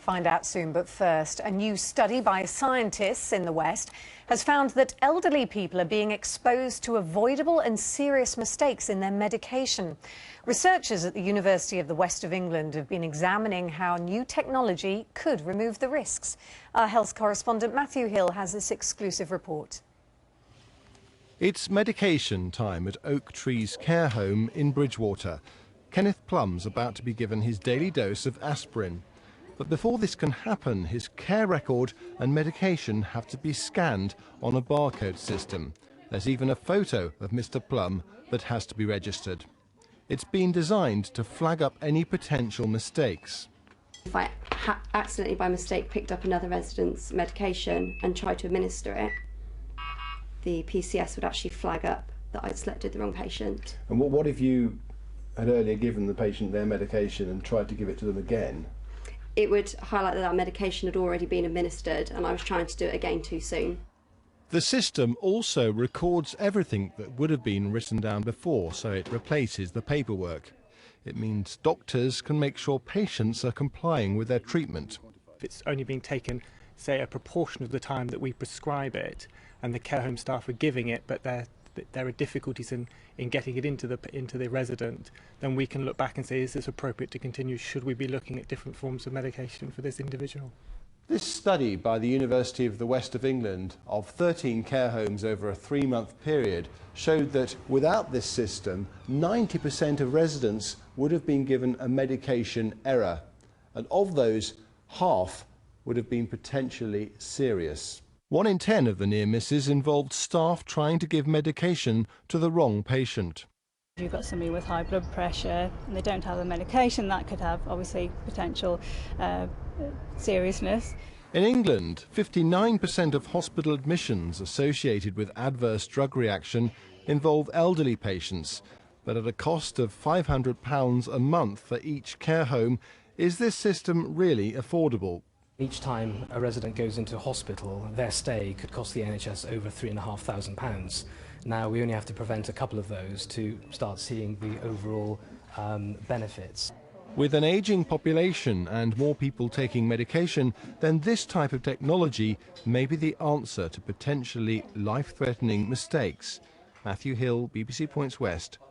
Find out soon, but first, a new study by scientists in the West has found that elderly people are being exposed to avoidable and serious mistakes in their medication. Researchers at the University of the West of England have been examining how new technology could remove the risks. Our health correspondent Matthew Hill has this exclusive report. It's medication time at Oak Trees Care Home in Bridgwater. Kenneth Plum's about to be given his daily dose of aspirin. But before this can happen, his care record and medication have to be scanned on a barcode system. There's even a photo of Mr. Plum that has to be registered. It's been designed to flag up any potential mistakes. If I accidentally by mistake picked up another resident's medication and tried to administer it, the PCS would actually flag up that I'd selected the wrong patient. And what if you had earlier given the patient their medication and tried to give it to them again? It would highlight that medication had already been administered and I was trying to do it again too soon. The system also records everything that would have been written down before, so it replaces the paperwork. It means doctors can make sure patients are complying with their treatment. If it's only being taken, say, a proportion of the time that we prescribe it, and the care home staff are giving it, but there are difficulties in getting it into the resident, then we can look back and say, is this appropriate to continue? Should we be looking at different forms of medication for this individual? This study by the University of the West of England of 13 care homes over a 3-month period showed that without this system, 90% of residents would have been given a medication error, and of those, half would have been potentially serious. 1 in 10 of the near misses involved staff trying to give medication to the wrong patient. If you've got somebody with high blood pressure and they don't have the medication, that could have obviously potential seriousness. In England, 59% of hospital admissions associated with adverse drug reaction involve elderly patients, but at a cost of £500 a month for each care home. Is this system really affordable? Each time a resident goes into hospital, their stay could cost the NHS over £3,500. Now we only have to prevent a couple of those to start seeing the overall benefits. With an ageing population and more people taking medication, then this type of technology may be the answer to potentially life-threatening mistakes. Matthew Hill, BBC Points West.